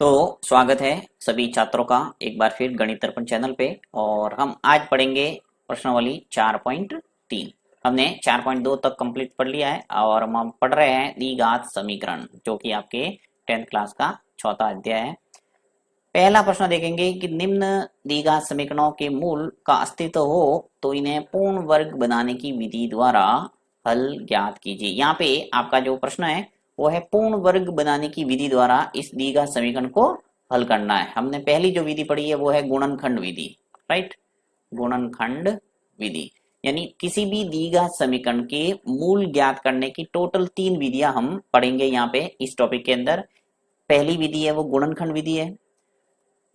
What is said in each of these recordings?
तो स्वागत है सभी छात्रों का एक बार फिर गणित दर्पण चैनल पे। और हम आज पढ़ेंगे प्रश्नावली 4.3। हमने 4.2 तक कंप्लीट पढ़ लिया है और हम पढ़ रहे हैं द्विघात समीकरण, जो कि आपके 10th क्लास का चौथा अध्याय है। पहला प्रश्न देखेंगे कि निम्न द्विघात समीकरणों के मूल का अस्तित्व हो तो इन्हें पूर्ण वर्ग बनाने की विधि द्वारा हल ज्ञात कीजिए। यहाँ पे आपका जो प्रश्न है वो है पूर्ण वर्ग बनाने की विधि द्वारा इस द्विघात समीकरण को हल करना है। हमने पहली जो विधि पढ़ी है वो है गुणनखंड विधि, राइट। गुणनखंड विधि यानी किसी भी द्विघात समीकरण के मूल ज्ञात करने की टोटल 3 विधियां हम पढ़ेंगे यहाँ पे इस टॉपिक के अंदर। पहली विधि है वो गुणनखंड विधि है।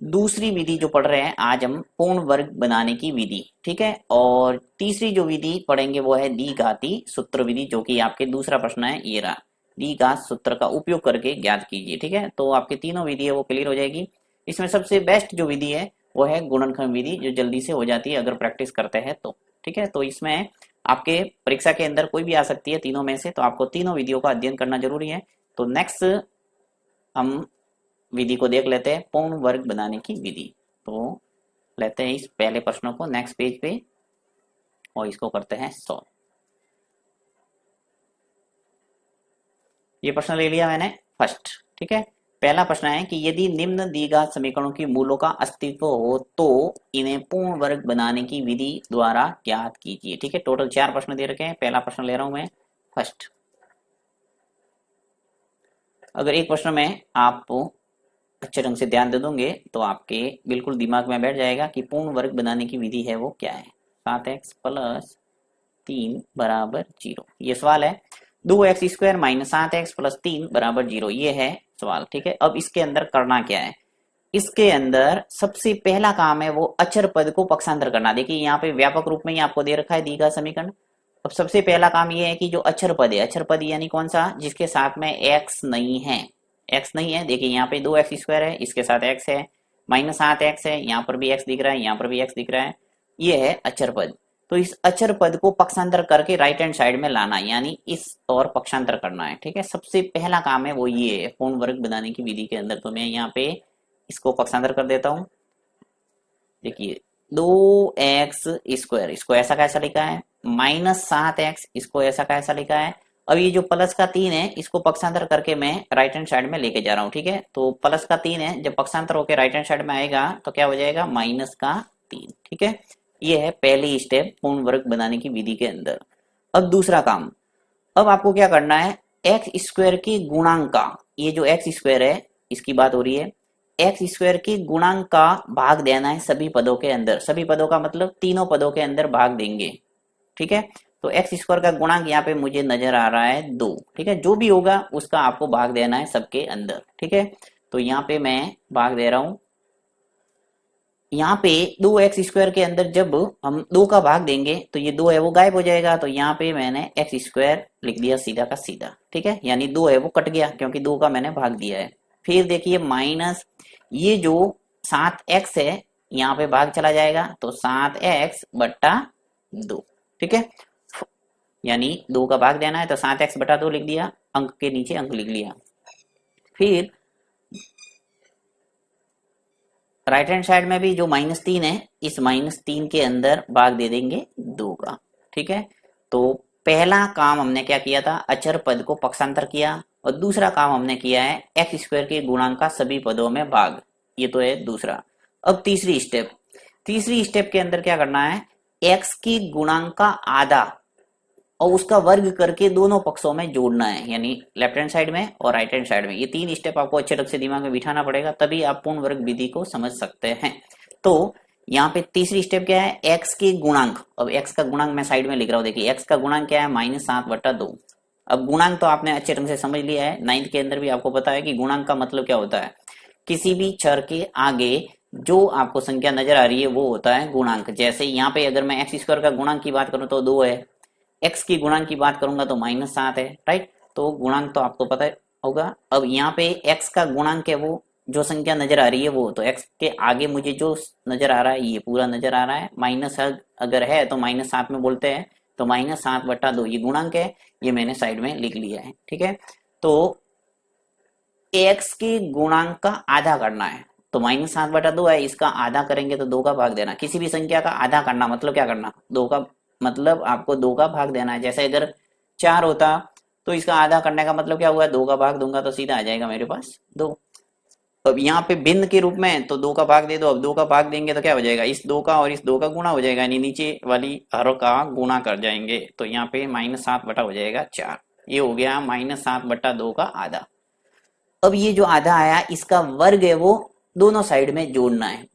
दूसरी विधि जो पढ़ रहे हैं आज हम पूर्ण वर्ग बनाने की विधि, ठीक है। और तीसरी जो विधि पढ़ेंगे वो है द्विघाती सूत्र विधि, जो कि आपके दूसरा प्रश्न है ये रहा, द्विघात सूत्र का उपयोग करके ज्ञात कीजिए, ठीक है। तो आपके तीनों विधि है वो क्लियर हो जाएगी। इसमें सबसे बेस्ट जो विधि है वो है गुणनखंड विधि, जो जल्दी से हो जाती है अगर प्रैक्टिस करते हैं तो, ठीक है। तो इसमें आपके परीक्षा के अंदर कोई भी आ सकती है तीनों में से, तो आपको तीनों विधियों का अध्ययन करना जरूरी है। तो नेक्स्ट हम विधि को देख लेते हैं, पूर्ण वर्ग बनाने की विधि। तो लेते हैं इस पहले प्रश्न को नेक्स्ट पेज पे और इसको करते हैं सॉल्व। ये प्रश्न ले लिया मैंने फर्स्ट, ठीक है। पहला प्रश्न है कि यदि निम्न द्विघात समीकरणों की मूलों का अस्तित्व हो तो इन्हें पूर्ण वर्ग बनाने की विधि द्वारा ज्ञात कीजिए, ठीक है। टोटल 4 प्रश्न दे रखे हैं, पहला प्रश्न ले रहा हूं मैं फर्स्ट। अगर एक प्रश्न में आप अच्छे ढंग से ध्यान दे दोगे तो आपके बिल्कुल दिमाग में बैठ जाएगा कि पूर्ण वर्ग बनाने की विधि है वो क्या है। 7x+3 बराबर 0, ये सवाल है। 2x² - 7x + 3 बराबर 0, ये है सवाल, ठीक है। अब इसके अंदर करना क्या है, इसके अंदर सबसे पहला काम है वो अचर पद को पक्षांतर करना। देखिए यहाँ पे व्यापक रूप में ही आपको दे रखा है द्विघात समीकरण। अब सबसे पहला काम ये है कि जो अचर पद है, अचर पद यानी कौन सा, जिसके साथ में x नहीं है, x नहीं है। देखिए यहाँ पे 2x² है, इसके साथ x है, -7x है, यहाँ पर भी x दिख रहा है, यहाँ पर भी x दिख रहा है, ये है अचर पद। तो इस अचर पद को पक्षांतर करके राइट हैंड साइड में लाना, यानी इस और पक्षांतर करना है, ठीक है। सबसे पहला काम है वो ये है पूर्ण वर्ग बनाने की विधि के अंदर। तो मैं यहाँ पे इसको पक्षांतर कर देता हूं। देखिए 2x², इसको ऐसा कैसा लिखा है, -7x, इसको ऐसा कैसा लिखा है। अब ये जो प्लस का 3 है इसको पक्षांतर करके मैं राइट हैंड साइड में लेके जा रहा हूँ, ठीक है। तो प्लस का 3 है, जब पक्षांतर होकर राइट हैंड साइड में आएगा तो क्या हो जाएगा, -3, ठीक है। ये है पहली स्टेप पूर्ण वर्ग बनाने की विधि के अंदर। अब दूसरा काम, अब आपको क्या करना है, x² के गुणांक का, ये जो x² है इसकी बात हो रही है, x² के गुणांक का भाग देना है सभी पदों के अंदर। सभी पदों का मतलब तीनों पदों के अंदर भाग देंगे, ठीक है। तो x² का गुणांक यहाँ पे मुझे नजर आ रहा है 2, ठीक है। जो भी होगा उसका आपको भाग देना है सबके अंदर, ठीक है। तो यहाँ पे मैं भाग दे रहा हूं। यहाँ पे 2x² के अंदर जब हम 2 का भाग देंगे तो ये 2 है वो गायब हो जाएगा। तो यहाँ पे मैंने x² लिख दिया सीधा का सीधा, ठीक है। यानी 2 है वो कट गया क्योंकि 2 का मैंने भाग दिया है। फिर देखिए माइनस ये जो 7x है यहाँ पे भाग चला जाएगा, तो 7x/2, ठीक है। यानी 2 का भाग देना है तो 7x/2 लिख दिया, अंक के नीचे अंक लिख लिया। फिर राइट हैंड साइड में भी जो -3 है, इस -3 के अंदर भाग दे देंगे 2 का, ठीक है। तो पहला काम हमने क्या किया था, अचर पद को पक्षांतर किया, और दूसरा काम हमने किया है x² के गुणांक का सभी पदों में भाग, ये तो है दूसरा। अब तीसरी स्टेप के अंदर क्या करना है, x के गुणांक का आधा और उसका वर्ग करके दोनों पक्षों में जोड़ना है, यानी लेफ्ट हैंड साइड में और राइट हैंड साइड में। ये 3 स्टेप आपको अच्छे ढंग से दिमाग में बिठाना पड़ेगा, तभी आप पूर्ण वर्ग विधि को समझ सकते हैं। तो यहाँ पे तीसरी स्टेप क्या है, x के गुणांक। अब x का गुणांक मैं साइड में लिख रहा हूँ, देखिए x का गुणांक क्या है, -7/2। अब गुणांक तो आपने अच्छे ढंग से समझ लिया है, 9th के अंदर भी आपको पता है कि गुणांक का मतलब क्या होता है। किसी भी चर के आगे जो आपको संख्या नजर आ रही है वो होता है गुणांक। जैसे यहाँ पे अगर मैं x² का गुणांक की बात करूं तो 2 है, x की गुणांक की बात करूंगा तो -7 है, राइट। तो गुणांक तो आपको पता होगा। अब यहाँ पे x का गुणांक है वो जो संख्या नजर आ रही है वो, तो x के आगे मुझे जो नजर आ रहा है ये पूरा नजर आ रहा है। माइनस अगर है तो -7 में बोलते हैं, तो -7/2 ये गुणांक है, ये मैंने साइड में लिख लिया है, ठीक है। तो एक्स के गुणांक का आधा करना है। तो -7/2 है, इसका आधा करेंगे तो 2 का भाग देना। किसी भी संख्या का आधा करना मतलब क्या करना, 2 का मतलब आपको 2 का भाग देना है। जैसे अगर 4 होता तो इसका आधा करने का मतलब क्या हुआ, 2 का भाग दूंगा तो सीधा आ जाएगा मेरे पास 2। अब यहाँ पे भिन्न के रूप में तो 2 का भाग दे दो। अब 2 का भाग देंगे तो क्या हो जाएगा, इस 2 का और इस 2 का गुणा हो जाएगा, यानी नीचे वाली हर का गुणा कर जाएंगे। तो यहाँ पे -7 बटा हो जाएगा 4। ये हो गया -7/2 का आधा। अब ये जो आधा आया इसका वर्ग है वो दोनों साइड में जोड़ना है।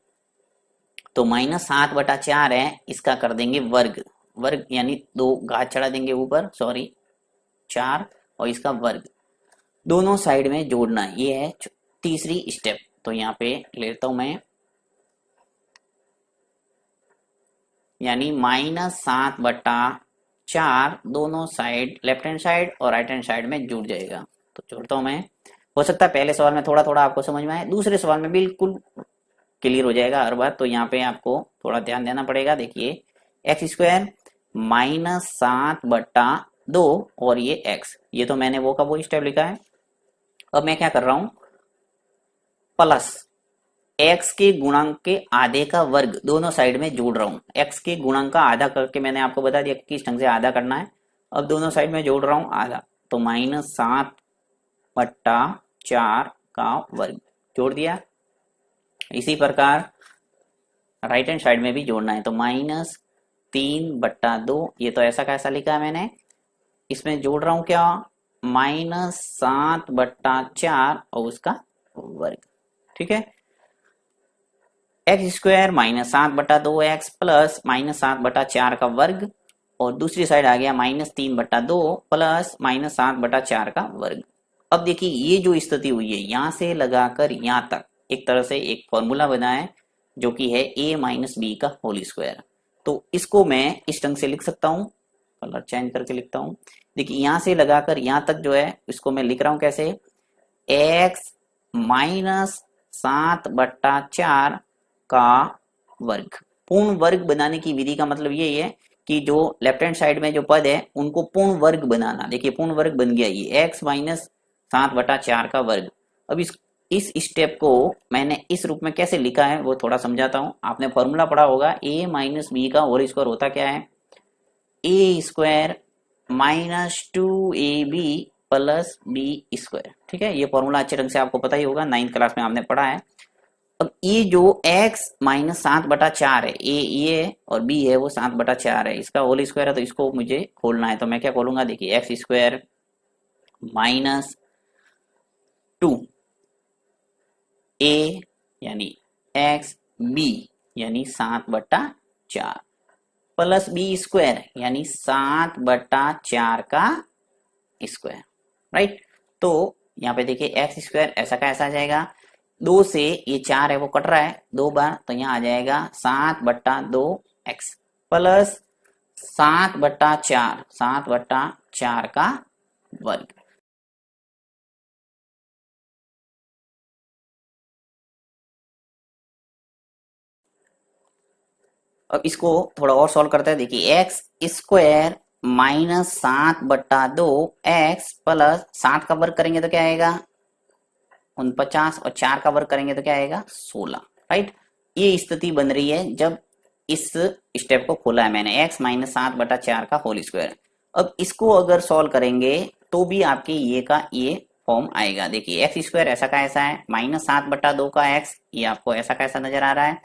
तो -7/4 है, इसका कर देंगे वर्ग। वर्ग यानी 2 घात चढ़ा देंगे ऊपर, सॉरी 4, और इसका वर्ग दोनों साइड में जोड़ना है। ये है तीसरी स्टेप। तो यहाँ पे लेता हूं मैं, यानी -7/4 दोनों साइड, लेफ्ट हैंड साइड और राइट हैंड साइड में जुड़ जाएगा। तो जोड़ता हूं मैं। हो सकता है पहले सवाल में थोड़ा थोड़ा आपको समझ में आए, दूसरे सवाल में बिल्कुल क्लियर हो जाएगा हर बार। तो यहाँ पे आपको थोड़ा ध्यान देना पड़ेगा। देखिए x² -7/2 और ये x, ये तो मैंने वो का वो स्टेप लिखा है। अब मैं क्या कर रहा हूं, प्लस x के गुणांक के आधे का वर्ग दोनों साइड में जोड़ रहा हूं। x के गुणांक का आधा करके मैंने आपको बता दिया किस ढंग से आधा करना है। अब दोनों साइड में जोड़ रहा हूं आधा, तो -7/4 का वर्ग जोड़ दिया। इसी प्रकार राइट हैंड साइड में भी जोड़ना है, तो -3/2, ये तो ऐसा कैसा लिखा है मैंने, इसमें जोड़ रहा हूं क्या, -7/4 और उसका वर्ग। ठीक है, x² -7/2x प्लस -7/4 का वर्ग, और दूसरी साइड आ गया -3/2 प्लस -7/4 का वर्ग। अब देखिए ये जो स्थिति हुई है, यहां से लगाकर यहां तक एक तरह से एक फॉर्मूला बना है जो कि है a - b का होल स्क्वायर। तो इसको मैं इस ढंग से लिख सकता हूं, कलर चेंज करके लिखता हूं। देखिए यहां से लगाकर यहां तक जो है इसको मैं लिख रहा हूं कैसे, x -7/4 का वर्ग। पूर्ण वर्ग बनाने की विधि का मतलब यही है कि जो लेफ्ट हैंड साइड में जो पद है उनको पूर्ण वर्ग बनाना। देखिए पूर्ण वर्ग बन गया ये x -7/4 का वर्ग। अब इस स्टेप को मैंने इस रूप में कैसे लिखा है वो थोड़ा समझाता हूं। आपने फॉर्मूला पढ़ा होगा, a - b का होल स्क्वायर होता क्या है, a² -2ab प्लस b²। ठीक है, ये फॉर्मूला अच्छे ढंग से आपको पता ही होगा, 9th क्लास में आपने पढ़ा है। अब ये जो x -7/4 है, ये और b है वो 7/4 है, इसका होल स्क्वायर है, तो इसको मुझे खोलना है। तो मैं क्या खोलूंगा, देखिए x² -2a यानी x, b यानी 7/4 प्लस b² यानी 7/4 का स्क्वायर, राइट। तो यहाँ पे देखिए x² ऐसा का ऐसा आ जाएगा, 2 से ये 4 है वो कट रहा है 2 बार, तो यहाँ आ जाएगा 7/2x प्लस 7/4 का वर्ग। अब इसको थोड़ा और सॉल्व करते हैं। देखिए x² -7/2x प्लस 7 का वर्ग करेंगे तो क्या आएगा 49, और 4 का वर्ग करेंगे तो क्या आएगा 16, राइट। ये स्थिति बन रही है जब इस स्टेप को खोला है मैंने, x -7/4 का होल स्क्वायर। अब इसको अगर सॉल्व करेंगे तो भी आपके ये का ये फॉर्म आएगा। देखिए x² ऐसा का ऐसा है, -7/2 का x, ये आपको ऐसा कैसा नजर आ रहा है,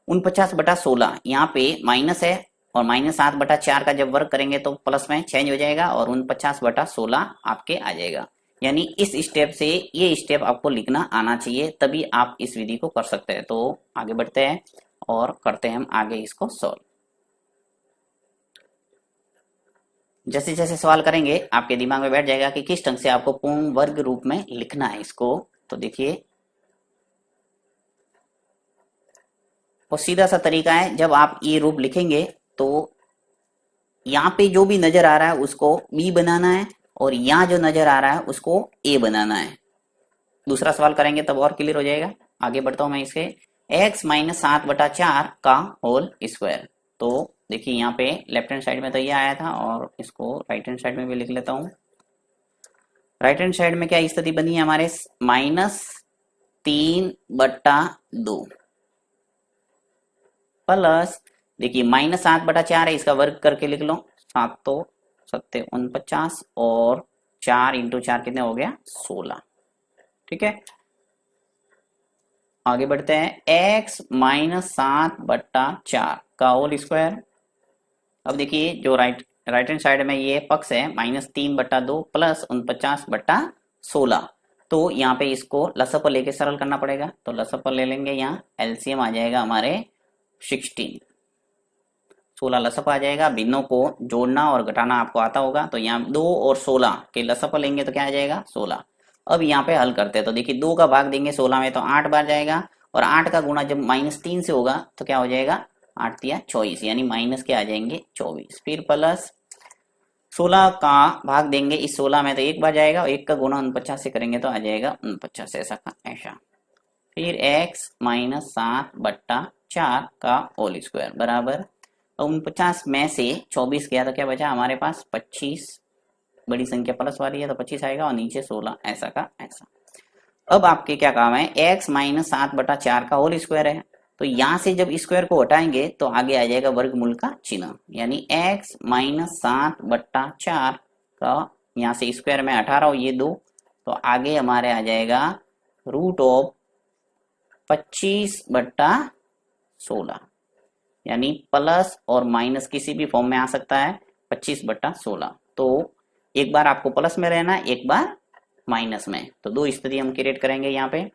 49/16, यहाँ पे माइनस है, और -7/4 का जब वर्ग करेंगे तो प्लस में चेंज हो जाएगा, और 49/16 आपके आ जाएगा। यानी इस स्टेप से ये स्टेप आपको लिखना आना चाहिए, तभी आप इस विधि को कर सकते हैं। तो आगे बढ़ते हैं और करते हैं हम आगे इसको सॉल्व। जैसे जैसे सवाल करेंगे आपके दिमाग में बैठ जाएगा कि किस ढंग से आपको पूर्ण वर्ग रूप में लिखना है इसको। तो देखिए वो सीधा सा तरीका है, जब आप ये रूप लिखेंगे तो यहाँ पे जो भी नजर आ रहा है उसको b बनाना है, और यहाँ जो नजर आ रहा है उसको a बनाना है। दूसरा सवाल करेंगे तब और क्लियर हो जाएगा। आगे बढ़ता हूं मैं इसके, x -7/4 का होल स्क्वायर। तो देखिए यहाँ पे लेफ्ट हैंड साइड में तो ये आया था, और इसको राइट हैंड साइड में भी लिख लेता हूँ। राइट हैंड साइड में क्या स्थिति बनी है हमारे, -3/2 प्लस, देखिए -7/4 है, इसका वर्ग करके लिख लो, 7 तो 7 49 और 4 इंटू 4 कितने हो गया 16। ठीक है, आगे बढ़ते हैं, x -7/4 का होल स्क्वायर। अब देखिए जो राइट हैंड साइड में ये पक्ष है -3/2 प्लस 49/16, तो यहाँ पे इसको लसअ लेके सरल करना पड़ेगा, तो लसअ ले लेंगे, यहाँ एलसीएम आ जाएगा हमारे 16, 16 लसअ आ जाएगा। भिन्नों को जोड़ना और घटाना आपको आता होगा, तो यहाँ 2 और 16 के लसअ लेंगे तो क्या आ जाएगा 16। अब यहाँ पे हल करते हैं, तो देखिए 2 का भाग देंगे 16 में तो 8 बार जाएगा, और 8 का गुणा जब -3 से होगा तो क्या हो जाएगा 8 या 24, यानी माइनस के आ जाएंगे 24, फिर प्लस 16 का भाग देंगे इस 16 में तो 1 बार जाएगा, और 1 का गुणा 49 से करेंगे तो आ जाएगा 49, ऐसा का ऐसा। फिर x -7/4 का होल स्क्वायर बराबर, 49 में से 24 गया तो क्या बचा हमारे पास 25, बड़ी संख्या प्लस वाली है तो 25 आएगा, और नीचे 16, ऐसा का ऐसा। अब आपके क्या काम है, x -7/4 का होल स्क्वायर है, तो यहां से जब स्क्वायर को हटाएंगे तो आगे आ जाएगा वर्गमूल का चिन्ह, यानी x -7/4 का, यहाँ से स्क्वायर में 18 और ये 2, तो आगे हमारे आ जाएगा √25/16, यानी प्लस और माइनस किसी भी फॉर्म में आ सकता है 25/16। तो एक बार आपको प्लस में रहना, एक बार माइनस में, तो दो स्थिति हम क्रिएट करेंगे यहाँ पे।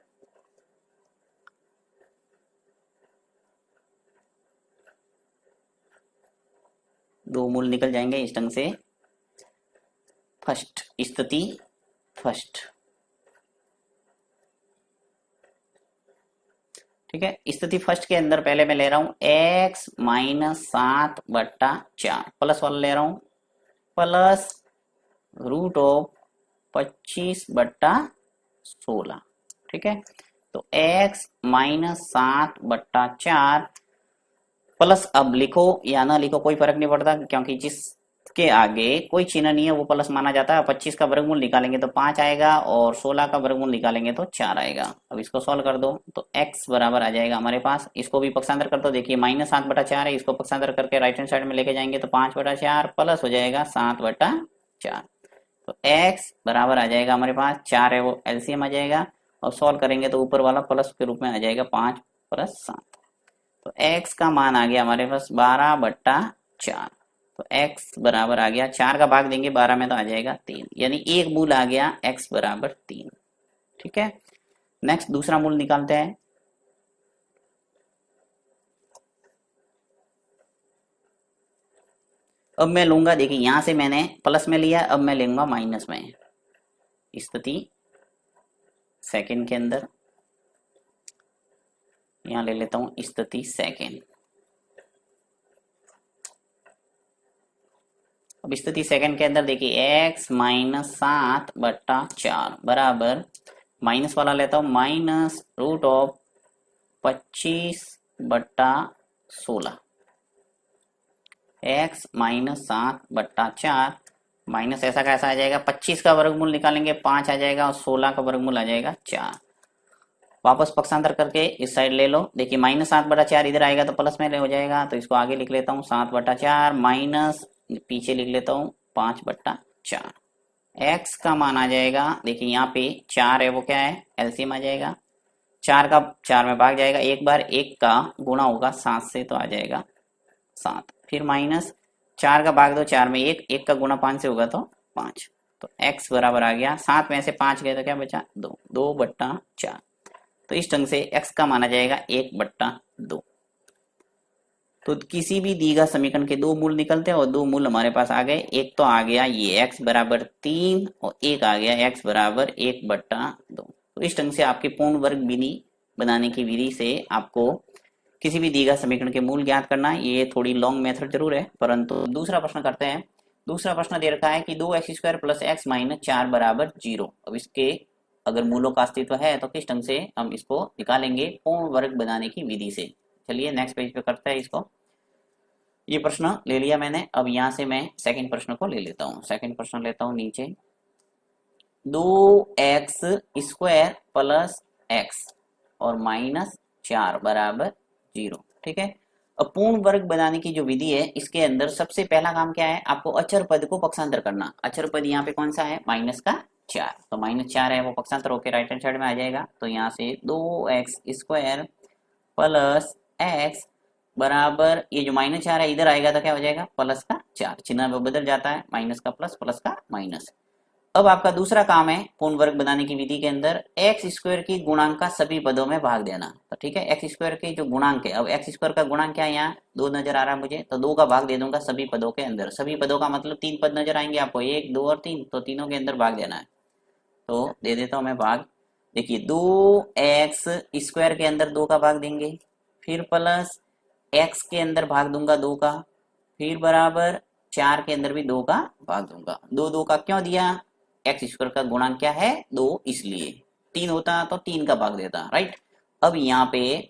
दो मूल निकल जाएंगे इस ढंग से। फर्स्ट स्थिति फर्स्ट, ठीक है, स्थिति फर्स्ट के अंदर पहले मैं ले रहा हूं x -7/4 प्लस वाला ले रहा हूं, प्लस √25/16, ठीक है। तो x -7/4 प्लस, अब लिखो या ना लिखो कोई फर्क नहीं पड़ता, क्योंकि जिसके आगे कोई चिन्ह नहीं है वो प्लस माना जाता है। 25 का वर्गमूल निकालेंगे तो 5 आएगा, और 16 का वर्गमूल निकालेंगे तो 4 आएगा। अब इसको सॉल्व कर दो तो x बराबर आ जाएगा हमारे पास, इसको भी पक्षांतर कर दो, देखिए -7/4 है, इसको पक्षांतर करके राइट हैंड साइड में लेके जाएंगे तो 5/4 प्लस हो जाएगा 7/4, तो x बराबर आ जाएगा हमारे पास 4 है, वो एलसीएम आ जाएगा, और सॉल्व करेंगे तो ऊपर वाला प्लस के रूप में आ जाएगा 5 + 7, तो x का मान आ गया हमारे पास 12/4, तो x बराबर आ गया, 4 का भाग देंगे 12 में तो आ जाएगा 3, यानी एक मूल आ गया x बराबर 3। ठीक है, नेक्स्ट दूसरा मूल निकालते हैं। अब मैं लूंगा, देखिए यहां से मैंने प्लस में लिया, अब मैं लूंगा माइनस में, स्थिति सेकंड के अंदर यहां ले लेता हूं स्थिति सेकंड। अब स्थिति सेकंड के अंदर देखिए x -7/4 बराबर, माइनस वाला लेता हूं, -√25/16, x -7/4 माइनस ऐसा कैसा आ जाएगा, 25 का वर्गमूल निकालेंगे 5 आ जाएगा, और 16 का वर्गमूल आ जाएगा 4। वापस पक्षांतर करके इस साइड ले लो, देखिए -7/4 इधर आएगा तो प्लस में हो जाएगा, तो इसको आगे लिख लेता हूँ 7/4 माइनस पीछे लिख लेता हूँ 5/4। x का मान आ जाएगा, देखिए यहाँ पे 4 है वो क्या है एलसीएम आ जाएगा, 4 का 4 में भाग जाएगा, एक बार 1 का गुणा होगा 7 से तो आ जाएगा 7, फिर माइनस 4 का भाग दो 4 में 1, 1 का गुणा 5 से होगा तो 5, तो x बराबर आ गया, 7 में से 5 गए तो क्या बचा 2, 2/4, तो इस ढंग से x का माना जाएगा 1/2। तो किसी भी दी गए समीकरण के दो मूल निकलते हैं, और दो मूल हमारे पास आ गए, एक तो आ गया ये x बराबर 3, और एक आ गया x बराबर 1/2। तो इस ढंग से आपके पूर्ण वर्ग विधि बनाने की विधि से आपको किसी भी दी गए समीकरण के मूल ज्ञात करना है। ये थोड़ी लॉन्ग मेथड जरूर है, परंतु दूसरा प्रश्न करते हैं। दूसरा प्रश्न दे रखा है कि 2x² + x - 4 बराबर 0। अब इसके अगर मूलों का अस्तित्व है तो किस ढंग से हम इसको निकालेंगे पूर्ण वर्ग बनाने की विधि से। चलिए नेक्स्ट पेज पे करते हैं इसको। ये प्रश्न ले लिया मैंने, अब यहाँ से मैं सेकंड प्रश्न को ले लेता हूँ। सेकंड प्रश्न लेता हूँ नीचे, 2x² प्लस x और -4 बराबर 0। ठीक है। अब पूर्ण वर्ग बनाने की जो विधि है, इसके अंदर सबसे पहला काम क्या है, आपको अचर पद को पक्षांतर करना। अचर पद यहाँ पे कौन सा है, -4, तो -4 है वो पक्षांतर होकर राइट हैंड साइड में आ जाएगा। तो यहाँ से 2x² प्लस x बराबर, ये जो -4 है इधर आएगा तो क्या हो जाएगा, प्लस का 4, चिन्ह में बदल जाता है, माइनस का प्लस, प्लस का माइनस। अब आपका दूसरा काम है पूर्ण वर्ग बनाने की विधि के अंदर x² की गुणांक का सभी पदों में भाग देना। तो ठीक है, x² के जो गुणांक है, अब x² का गुणांक क्या है, यहाँ 2 नजर आ रहा है मुझे, तो 2 का भाग दे दूंगा सभी पदों के अंदर। सभी पदों का मतलब 3 पद नजर आएंगे आपको, 1, 2 और 3, तो तीनों के अंदर भाग देना है। तो दे देता हूं मैं भाग। देखिए 2x² के अंदर 2 का भाग देंगे, फिर प्लस x के अंदर भाग दूंगा 2 का, फिर बराबर 4 के अंदर भी 2 का भाग दूंगा। 2 2 का क्यों दिया, x² का गुणांक क्या है 2, इसलिए 3 होता तो 3 का भाग देता, राइट। अब यहाँ पे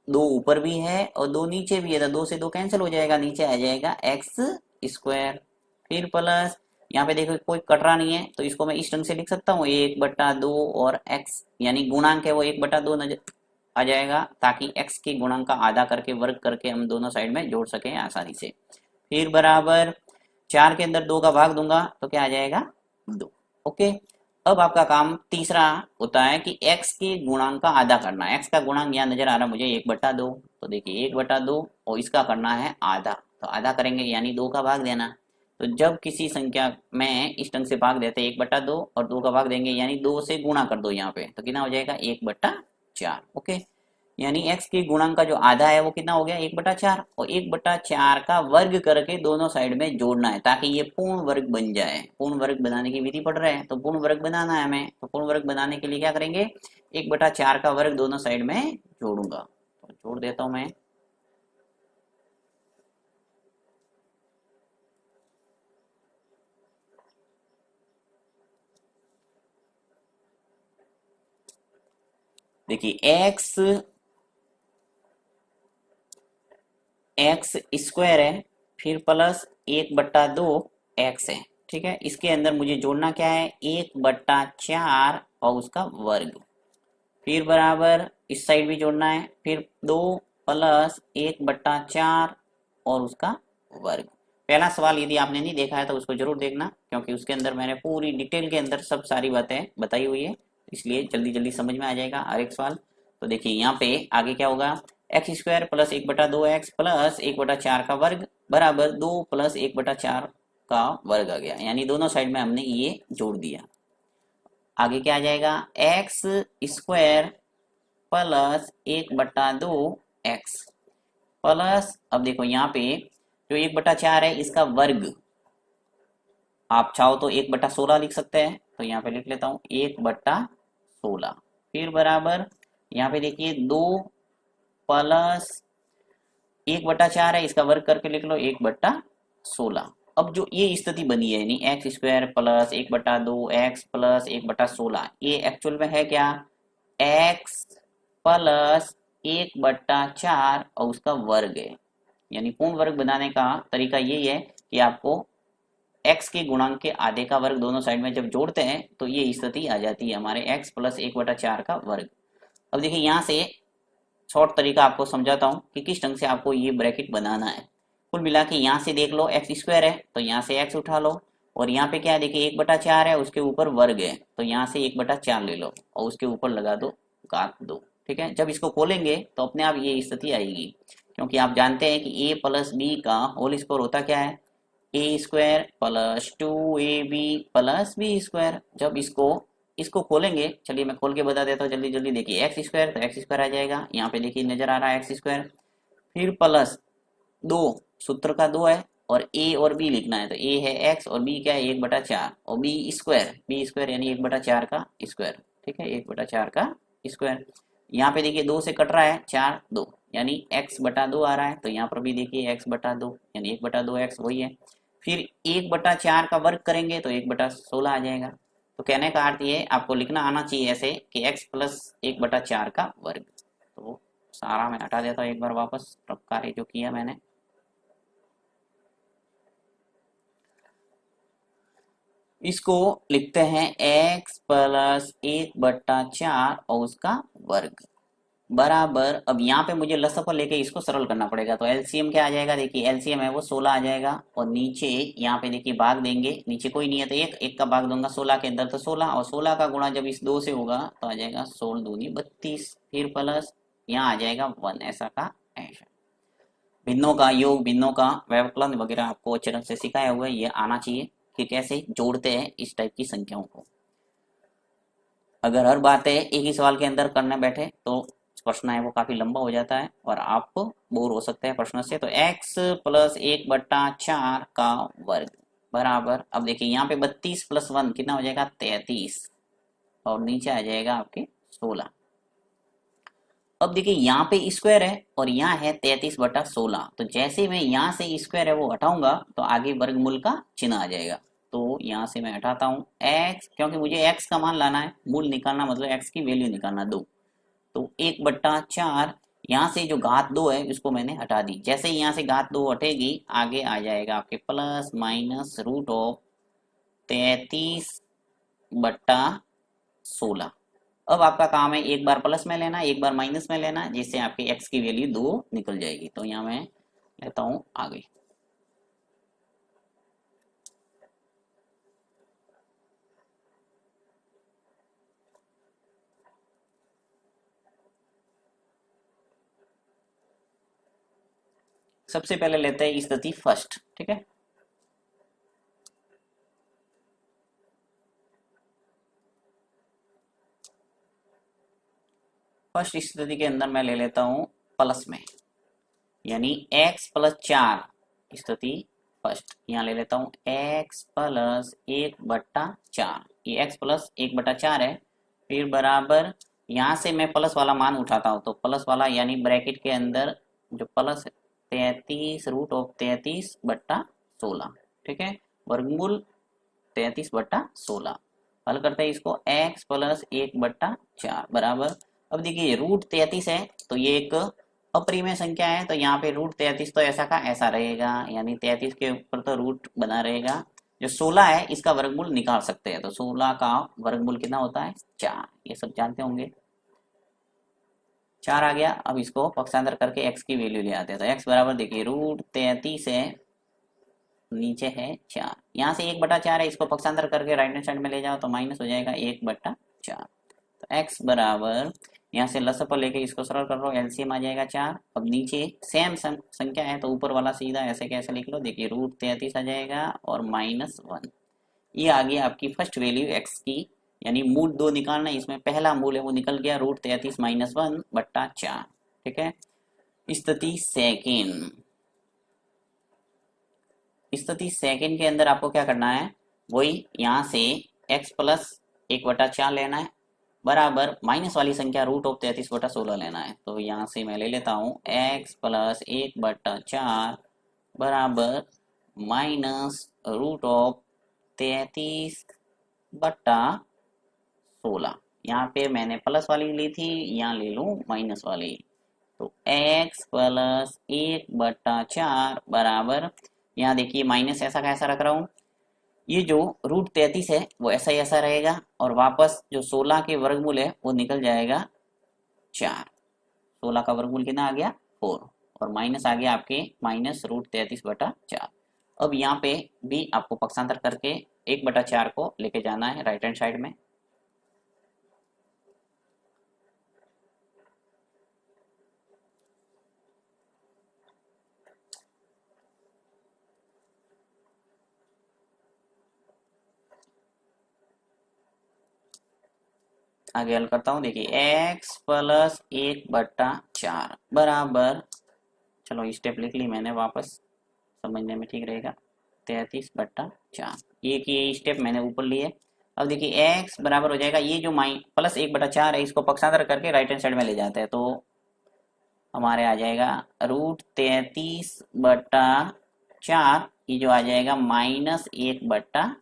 2 ऊपर भी है और 2 नीचे भी है, तो 2 से 2 कैंसिल हो जाएगा, नीचे आ जाएगा x²। फिर प्लस यहाँ पे देखो कोई कट रहा नहीं है, तो इसको मैं इस ढंग से लिख सकता हूँ 1/2 और x यानी गुणांक है वो 1/2 नजर आ जाएगा, ताकि x के गुणांक का आधा करके वर्ग करके हम दोनों साइड में जोड़ सकें आसानी से। फिर बराबर 4 के अंदर 2 का भाग दूंगा तो क्या आ जाएगा 2। ओके। अब आपका काम तीसरा होता है कि x के गुणांक का आधा करना। x का गुणांक यहाँ नजर आ रहा है मुझे 1/2, तो देखिए 1/2 और इसका करना है आधा, तो आधा करेंगे यानी 2 का भाग देना। तो जब किसी संख्या में इस ढंग से भाग देते हैं 1/2 और 2 का भाग देंगे यानी 2 से गुणा कर दो यहाँ पे, तो कितना हो जाएगा 1/4। ओके, यानी x के गुणांक का जो आधा है वो कितना हो गया 1/4, और 1/4 का वर्ग करके दोनों साइड में जोड़ना है ताकि ये पूर्ण वर्ग बन जाए। पूर्ण वर्ग बनाने की विधि पढ़ रहे हैं, तो पूर्ण वर्ग बनाना है हमें, तो पूर्ण वर्ग बनाने के लिए क्या करेंगे, 1/4 का वर्ग दोनों साइड में जोड़ूंगा, तो जोड़ देता हूं मैं। देखिए x² है, फिर प्लस 1/2 x है। ठीक है, इसके अंदर मुझे जोड़ना क्या है 1/4 और उसका वर्ग, फिर बराबर इस साइड भी जोड़ना है, फिर 2 प्लस 1/4 और उसका वर्ग। पहला सवाल यदि आपने नहीं देखा है तो उसको जरूर देखना, क्योंकि उसके अंदर मैंने पूरी डिटेल के अंदर सब सारी बातें बताई हुई है, इसलिए जल्दी जल्दी समझ में आ जाएगा हर एक सवाल। तो देखिए यहाँ पे आगे क्या होगा, x² प्लस 1/2 x प्लस 1/4 का वर्ग बराबर 2 प्लस 1/4 का वर्ग आ गया, यानी दोनों साइड में हमने ये जोड़ दिया। आगे क्या आ जाएगा, x² प्लस 1/2 x प्लस, अब देखो यहाँ पे जो 1/4 है इसका वर्ग, आप चाहो तो 1/16 लिख सकते हैं, तो यहाँ पे लिख लेता हूँ 1/16। फिर बराबर यहाँ पे देखिए 2 प्लस 1/4 है, इसका वर्ग करके लिख लो 1/16। अब जो ये स्थिति बनी है यानी x² प्लस 1/2 x प्लस 1/16, ये एक्चुअल में है क्या, x प्लस 1/4 और उसका वर्ग है। यानी पूर्ण वर्ग बनाने का तरीका यही है कि आपको x के गुणांक के आधे का वर्ग दोनों साइड में जब जोड़ते हैं तो ये स्थिति आ जाती है हमारे x प्लस 1/4 का वर्ग। अब देखिए यहाँ से शॉर्ट तरीका आपको समझाता हूँ कि किस ढंग से आपको ये ब्रैकेट बनाना है। कुल मिला के यहाँ से देख लो x² है तो यहाँ से x उठा लो, और यहाँ पे क्या है देखिए 1/4 है उसके ऊपर वर्ग है, तो यहाँ से 1/4 ले लो और उसके ऊपर लगा दो काट दो। ठीक है, जब इसको खोलेंगे तो अपने आप ये स्थिति आएगी, क्योंकि आप जानते हैं कि a प्लस बी का होल स्क्वायर होता क्या है, a² plus 2ab plus b²। जब इसको इसको खोलेंगे, चलिए मैं खोल के बता देता हूँ जल्दी जल्दी। देखिए x² तो x² आ जाएगा, यहाँ पे देखिए नजर आ रहा है x², फिर प्लस 2, सूत्र का 2 है और a और b लिखना है, तो a है x और b क्या है 1/4 और b² यानी 1/4 का स्क्वायर। ठीक है, 1/4 का स्क्वायर। यहाँ पे देखिए 2 से कट रहा है 4 2 यानी x/2 आ रहा है, तो यहाँ पर भी देखिए x/2 यानी 1/2 x वही है। फिर 1/4 का वर्ग करेंगे तो 1/16 आ जाएगा। तो कहने का अर्थ ये आपको लिखना आना चाहिए ऐसे कि x प्लस 1/4 का वर्ग। तो सारा मैं हटा देता हूँ एक बार वापस कार्य जो किया मैंने। इसको लिखते हैं x प्लस 1/4 और उसका वर्ग बराबर। अब यहाँ पे मुझे लसअप लेके इसको सरल करना पड़ेगा, तो एलसीएम क्या आ जाएगा, देखिए एलसीएम है वो 16 आ जाएगा, और नीचे यहाँ पे देखिए भाग देंगे, नीचे कोई नहीं है तो एक एक का भाग दूंगा 16 के अंदर, तो 16 और 16 का गुणा जब इस 2 से होगा तो आ जाएगा 16 दूनी 32, फिर प्लस यहाँ आ जाएगा 1, ऐसा का ऐसा। भिन्नों का योग, भिन्नों का व्यवकलन वगैरह आपको अच्छे ढंग से सिखाया हुआ है, ये आना चाहिए कि कैसे जोड़ते हैं इस टाइप की संख्याओं को। अगर हर बातें एक ही सवाल के अंदर करने बैठे तो प्रश्न है वो काफी लंबा हो जाता है और आप बोर हो सकते हैं प्रश्न से। तो x प्लस 1/4 का वर्ग बराबर, अब देखिए यहाँ पे 32 प्लस 1 कितना हो जाएगा 33, और नीचे आ जाएगा आपके 16। अब देखिए यहाँ पे स्क्वायर है और यहाँ है 33/16, तो जैसे मैं यहाँ से स्क्वायर है वो हटाऊंगा तो आगे वर्गमूल का चिन्ह आ जाएगा। तो यहाँ से मैं हटाता हूँ x, क्योंकि मुझे x का मान लाना है, मूल निकालना मतलब x की वैल्यू निकालना 2। तो 1/4, यहाँ से जो घात 2 है उसको मैंने हटा दी, जैसे ही यहाँ से घात 2 हटेगी आगे आ जाएगा आपके प्लस माइनस रूट ऑफ 33/16। अब आपका काम है एक बार प्लस में लेना, एक बार माइनस में लेना, जिससे आपकी x की वैल्यू 2 निकल जाएगी। तो यहाँ मैं लेता हूँ आगे। सबसे पहले लेते हैं स्थिति फर्स्ट, ठीक है। फर्स्ट स्थिति के अंदर मैं ले लेता हूँ प्लस में, यानी x प्लस 4 स्थिति फर्स्ट। यहाँ ले लेता हूँ x प्लस 1/4, ये x प्लस 1/4 है, फिर बराबर यहाँ से मैं प्लस वाला मान उठाता हूँ, तो प्लस वाला यानी ब्रैकेट के अंदर जो प्लस 33 रूट ऑफ 33/16, ठीक है, वर्गमूल 33/16। हल करते हैं इसको, x प्लस 1/4 बराबर। अब देखिए रूट 33 है तो ये एक अपरिमेय संख्या है, तो यहाँ पे रूट 33 तो ऐसा का ऐसा रहेगा, यानी 33 के ऊपर तो रूट बना रहेगा। जो 16 है इसका वर्गमूल निकाल सकते हैं, तो 16 का वर्गमूल कितना होता है 4, ये सब जानते होंगे। 4 आ गया, अब इसको पक्षांतर करके x की वैल्यू ले आते हैं, तो x बराबर देखिए रूट 33 है, नीचे है 4, यहाँ से 1/4 है, इसको पक्षांतर करके राइट हैंड साइड में ले जाओ तो माइनस हो जाएगा 1/4। तो x बराबर, यहाँ से लसअप लेके इसको सरल कर लो, एलसीएम आ जाएगा 4। अब नीचे सेम संख्या है तो ऊपर वाला सीधा ऐसे कैसे लिख लो, देखिए रूट 33 आ जाएगा और -1। ये आ गया आपकी फर्स्ट वैल्यू x की, यानी मूल 2 निकालना है, इसमें पहला मूल है वो निकल गया रूट 33 -1/4, ठीक है। स्थिति सेकेंड, स्थिति सेकंड के अंदर आपको क्या करना है, वही यहाँ से x प्लस 1/4 लेना है बराबर माइनस वाली संख्या रूट ऑफ 33/16 लेना है। तो यहाँ से मैं ले लेता हूँ x प्लस 1/4 बराबर माइनस रूट ऑफ 33/16। यहाँ पे मैंने प्लस वाली ली थी, यहाँ ले लूँ माइनस वाली। तो x प्लस 1/4 बराबर, यहाँ देखिए माइनस ऐसा कैसा रख रहा हूँ, ये जो रूट 33 है वो ऐसा ही ऐसा रहेगा, और वापस जो 16 के वर्गमूल है वो निकल जाएगा 4। 16 का वर्गमूल कितना आ गया 4, और माइनस आ गया आपके माइनस रूट 33/4। अब यहाँ पे भी आपको पक्षांतर करके 1/4 को लेके जाना है राइट हैंड साइड में। आगे हल करता हूँ, देखिए x प्लस 1/4 बराबर, चलो स्टेप लिख ली मैंने, वापस समझने में ठीक रहेगा, 33/4, ये स्टेप मैंने ऊपर लिए। अब देखिए x बराबर हो जाएगा, ये जो प्लस 1/4 है इसको पक्षांतर करके राइट हैंड साइड में ले जाते हैं, तो हमारे आ जाएगा रूट 33/4, ये जो आ जाएगा -1/4।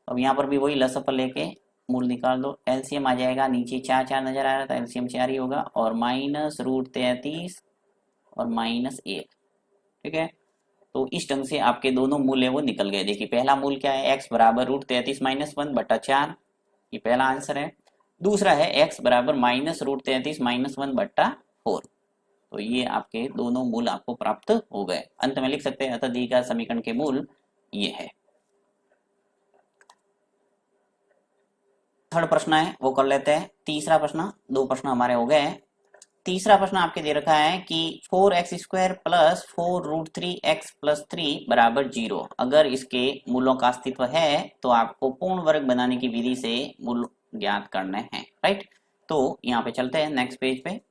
अब यहाँ पर भी वही लसअप लेके मूल निकाल दो, एलसीएम आ जाएगा, नीचे 4 4 नजर आ रहा था, एलसीएम 4 ही होगा, और माइनस रूट 33 और -1, ठीक है। तो इस ढंग से आपके दोनों मूल है वो निकल गए। देखिए पहला मूल क्या है, x बराबर √33 - 1/4, ये पहला आंसर है। दूसरा है x बराबर -√33 - 1/4, तो ये आपके दोनों मूल आपको प्राप्त हो गए। अंत में लिख सकते हैं अतः दी गए समीकरण के मूल ये है। थर्ड प्रश्न है वो कर लेते हैं। तीसरा प्रश्न, दो प्रश्न हमारे हो गए हैं। तीसरा प्रश्न आपके दे रखा है कि 4x² प्लस 4√3x+3 बराबर 0, अगर इसके मूलों का अस्तित्व है तो आपको पूर्ण वर्ग बनाने की विधि से मूल ज्ञात करने हैं, राइट। तो यहाँ पे चलते हैं नेक्स्ट पेज पे।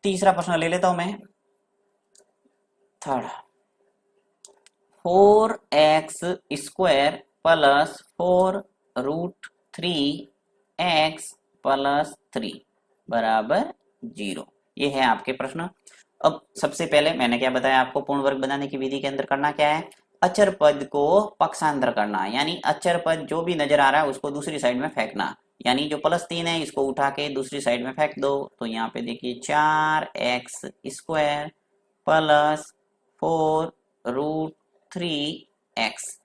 तीसरा प्रश्न ले लेता हूं मैं, थर्ड। 4x² प्लस 4√3x+3 बराबर 0, ये है आपके प्रश्न। अब सबसे पहले मैंने क्या बताया आपको, पूर्ण वर्ग बनाने की विधि के अंदर करना क्या है, अचर पद को पक्षांतर करना, यानी अचर पद जो भी नजर आ रहा है उसको दूसरी साइड में फेंकना। यानी जो +3 है इसको उठा के दूसरी साइड में फेंक दो। तो यहाँ पे देखिए 4x² प्लस 4√3x,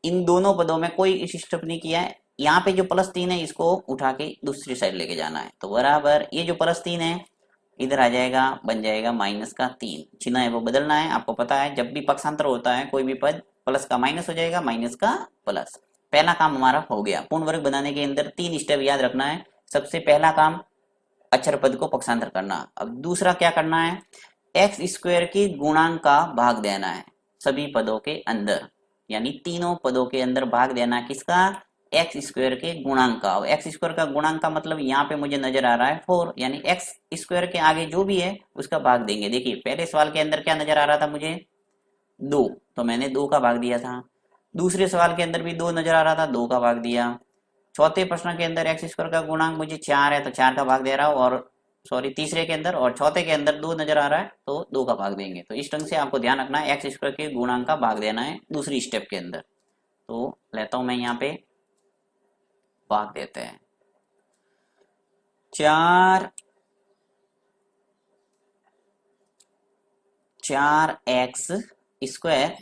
इन दोनों पदों में कोई स्टेप नहीं किया है। यहाँ पे जो +3 है इसको उठा के दूसरी साइड लेके जाना है, तो बराबर ये जो +3 है इधर आ जाएगा, बन जाएगा -3। चिन्ह है वो बदलना है, आपको पता है जब भी पक्षांतर होता है कोई भी पद प्लस का माइनस हो जाएगा, माइनस का प्लस। पहला काम हमारा हो गया। पूर्ण वर्ग बनाने के अंदर 3 स्टेप याद रखना है। सबसे पहला काम अक्षर पद को पक्षांतर करना। अब दूसरा क्या करना है, x² की गुणांक का भाग देना है सभी पदों के अंदर, यानी तीनों पदों के अंदर भाग देना किसका, x² के गुणांक का। x² का गुणांक का मतलब यहाँ पे मुझे नजर आ रहा है 4, यानी x² के आगे जो भी है उसका भाग देंगे। देखिए पहले सवाल के अंदर क्या नजर आ रहा था मुझे, 2, तो मैंने 2 का भाग दिया था। दूसरे सवाल के अंदर भी 2 नजर आ रहा था, 2 का भाग दिया। चौथे प्रश्न के अंदर x² का गुणांक मुझे 4 है तो 4 का भाग दे रहा हूँ, और सॉरी तीसरे के अंदर और चौथे के अंदर 2 नजर आ रहा है तो 2 का भाग देंगे। तो इस ढंग से आपको ध्यान रखना है, x² के गुणांक का भाग देना है दूसरी स्टेप के अंदर। तो लेता हूं मैं यहाँ पे, भाग देते हैं 4x²,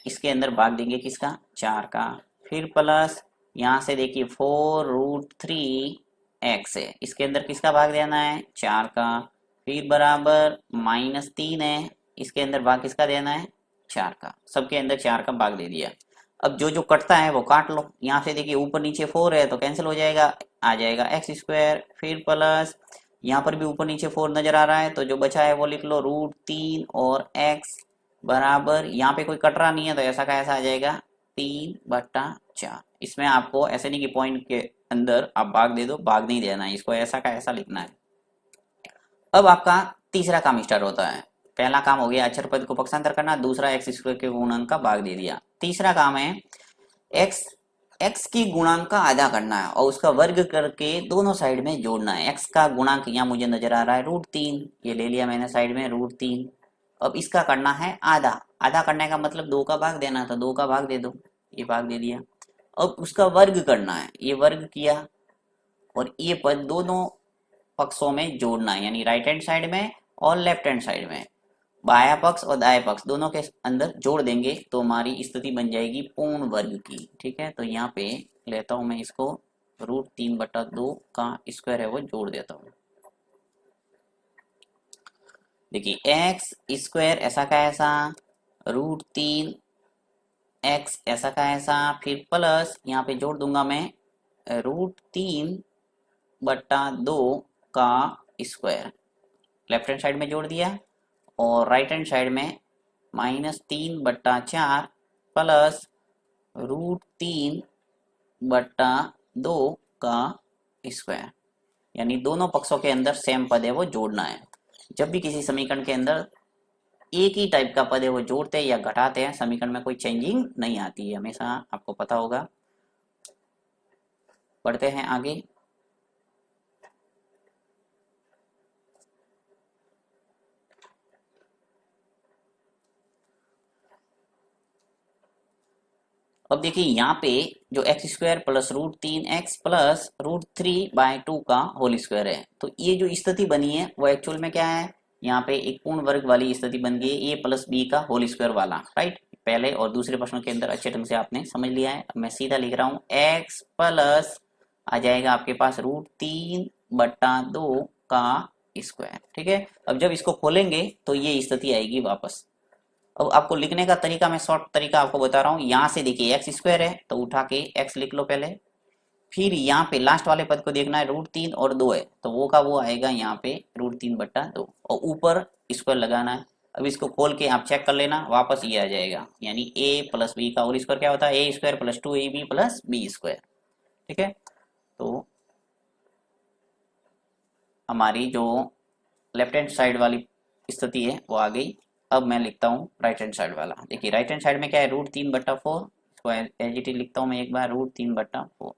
इसके अंदर भाग देंगे किसका, 4 का। फिर प्लस यहाँ से देखिए 4√3x है, इसके अंदर किसका भाग देना है, 4 का। फिर बराबर -3 है, इसके अंदर भाग किसका देना है, 4 का। सबके अंदर 4 का भाग दे दिया। अब जो जो कटता है वो काट लो। यहाँ से देखिए ऊपर नीचे 4 है तो कैंसिल हो जाएगा, आ जाएगा x²। फिर प्लस यहाँ पर भी ऊपर नीचे 4 नजर आ रहा है तो जो बचा है वो लिख लो √3 और x बराबर, यहाँ पे कोई कट रहा नहीं है तो ऐसा का ऐसा आ जाएगा 3/4। इसमें आपको ऐसे नहीं कि पॉइंट के अंदर आप भाग दे दो, भाग नहीं देना है, इसको ऐसा का ऐसा लिखना है। अब आपका तीसरा काम स्टार्ट होता है। पहला काम हो गया अक्षर पद को पक्षांतर करना, दूसरा x² के गुणांक का भाग दे दिया। तीसरा काम है x की गुणांक का आधा करना है और उसका वर्ग करके दोनों साइड में जोड़ना है। x का गुणांक यहाँ मुझे नजर आ रहा है √3, ये ले लिया मैंने साइड में √3। अब इसका करना है आधा, आधा करने का मतलब 2 का भाग देना, तो 2 का भाग दे दो, ये भाग दे दिया। अब उसका वर्ग करना है, ये वर्ग किया और ये पद दोनों पक्षों में जोड़ना है, यानी राइट हैंड साइड में और लेफ्ट हैंड साइड में, बाया पक्ष और दाया पक्ष दोनों के अंदर जोड़ देंगे तो हमारी स्थिति बन जाएगी पूर्ण वर्ग की। ठीक है, तो यहाँ पे लेता हूं मैं इसको, √3/2 का स्क्वायर है वो जोड़ देता हूँ। देखिए x² ऐसा का ऐसा, √3x ऐसा का ऐसा, फिर प्लस यहाँ पे जोड़ दूंगा मैं √3/2 का स्क्वायर, लेफ्ट हैंड साइड में जोड़ दिया और राइट हैंड साइड में -3/4 प्लस √3/2 का स्क्वायर, यानी दोनों पक्षों के अंदर सेम पद है वो जोड़ना है। जब भी किसी समीकरण के अंदर एक ही टाइप का पद है वो जोड़ते हैं या घटाते हैं, समीकरण में कोई चेंजिंग नहीं आती है, हमेशा आपको पता होगा। बढ़ते हैं आगे। अब देखिए यहाँ पे जो x² प्लस √3x प्लस √3/2 का होल स्क्वायर है, तो ये जो स्थिति बनी है वो एक्चुअल में क्या है, यहाँ पे एक पूर्ण वर्ग वाली स्थिति बन गई है, a प्लस बी का होल स्क्वायर वाला, राइट। पहले और दूसरे प्रश्न के अंदर अच्छे ढंग से आपने समझ लिया है। अब मैं सीधा लिख रहा हूँ x प्लस आ जाएगा आपके पास √3/2 का स्क्वायर, ठीक है। अब जब इसको खोलेंगे तो ये स्थिति आएगी वापस। अब आपको लिखने का तरीका मैं शॉर्ट तरीका आपको बता रहा हूँ। यहाँ से देखिए एक्स स्क्वायर है तो उठा के x लिख लो पहले, फिर यहाँ पे लास्ट वाले पद को देखना है, √3 और 2 है तो वो का वो आएगा यहाँ पे √3/2 और ऊपर स्क्वायर लगाना है। अब इसको खोल के आप चेक कर लेना, वापस ये आ जाएगा, यानी a प्लस बी का होल स्क्वायर क्या होता है, a² plus 2ab plus b², ठीक है। तो हमारी जो लेफ्ट हैंड साइड वाली स्थिति है वो आ गई। अब मैं लिखता हूँ राइट हैंड साइड वाला। देखिए राइट हैंड साइड में क्या है, √3/4, इसको एज इट इज लिखता हूँ मैं एक बार, √3/4।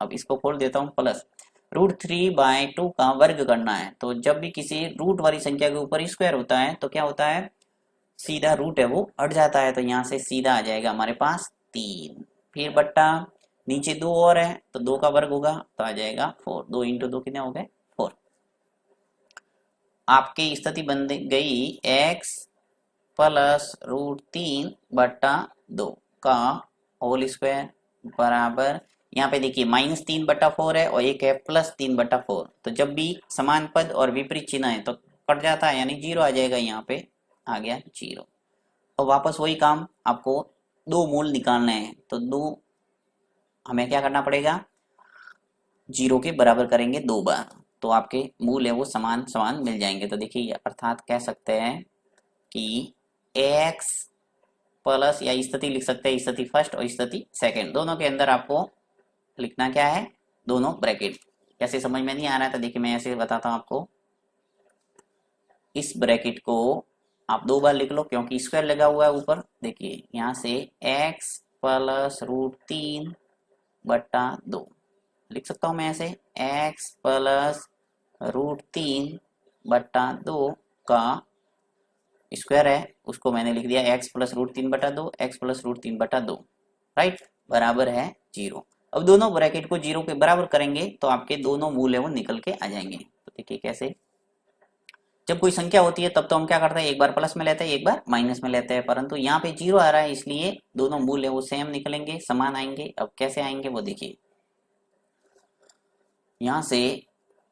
अब इसको खोल देता हूँ, प्लस √3/2 का वर्ग करना है। तो जब भी किसी रूट वाली संख्या के ऊपर स्क्वायर होता है तो क्या होता है, सीधा रूट है वो हट जाता है। तो यहाँ से सीधा आ जाएगा हमारे पास 3, फिर बट्टा नीचे 2 और है तो 2 का वर्ग होगा तो आ जाएगा 4। 2 × 2 कितने हो गए, 4। आपकी स्थिति बन गई x प्लस √3/2 का होल स्क्वायर बराबर, यहाँ पे देखिए -3/4 है और एक है +3/4। तो जब भी समान पद और विपरीत चिन्ह है तो कट जाता है, यानी 0 आ जाएगा, यहाँ पे आ गया 0। और वापस वही काम, आपको दो मूल निकालने हैं तो दो हमें क्या करना पड़ेगा, 0 के बराबर करेंगे 2 बार तो आपके मूल है वो समान समान मिल जाएंगे। तो देखिए अर्थात कह सकते हैं कि x प्लस, या स्थिति लिख सकते हैं, स्थिति फर्स्ट और स्थिति सेकंड दोनों के अंदर आपको लिखना क्या है, दोनों ब्रैकेट। कैसे समझ में नहीं आ रहा है तो देखिए मैं ऐसे बताता हूँ आपको। इस ब्रैकेट को आप 2 बार लिख लो क्योंकि स्क्वायर लगा हुआ है ऊपर। देखिए यहाँ से x प्लस √3/2 लिख सकता हूँ मैं ऐसे, x प्लस √3/2 का स्क्वायर है, उसको मैंने लिख दिया x plus √3/2, x plus √3/2, right, बराबर है 0। अब दोनों ब्रैकेट को 0 के बराबर करेंगे तो आपके दोनों मूल है वो निकल के आ जाएंगे। तो देखिए कैसे, जब कोई संख्या होती है तब तो हम क्या करते हैं, एक बार प्लस में लेते हैं एक बार माइनस में लेते हैं, परंतु यहाँ पे 0 आ रहा है इसलिए दोनों मूल है वो सेम निकलेंगे, समान आएंगे। अब कैसे आएंगे वो देखिए, यहाँ से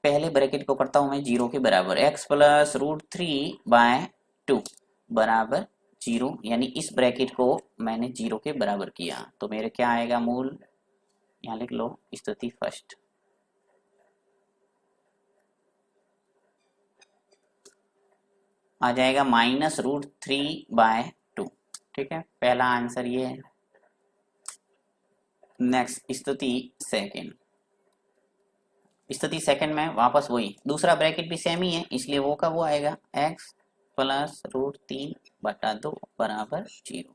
पहले ब्रैकेट को करता हूं मैं 0 के बराबर, x प्लस √3/2 बराबर 0, यानी इस ब्रैकेट को मैंने 0 के बराबर किया तो मेरे क्या आएगा मूल, यहाँ लिख लो स्थिति फर्स्ट, आ जाएगा -√3/2, ठीक है, पहला आंसर ये है। नेक्स्ट स्थिति सेकंड, स्थिति सेकंड में वापस वही, दूसरा ब्रैकेट भी सेम ही है इसलिए वो का वो आएगा, x प्लस √3/2 बराबर 0।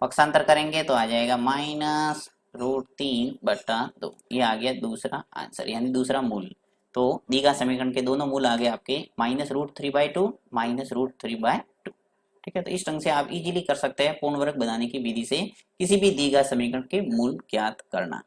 पक्षांतर करेंगे तो आ जाएगा -√3/2। ये आ गया दूसरा आंसर, यानी दूसरा मूल। तो दीघा समीकरण के दोनों मूल आ गए आपके -√3/2 -√3/2, ठीक है। तो इस ढंग से आप इजीली कर सकते हैं पूर्ण वर्ग बनाने की विधि से किसी भी दीघा समीकरण के मूल ज्ञात करना।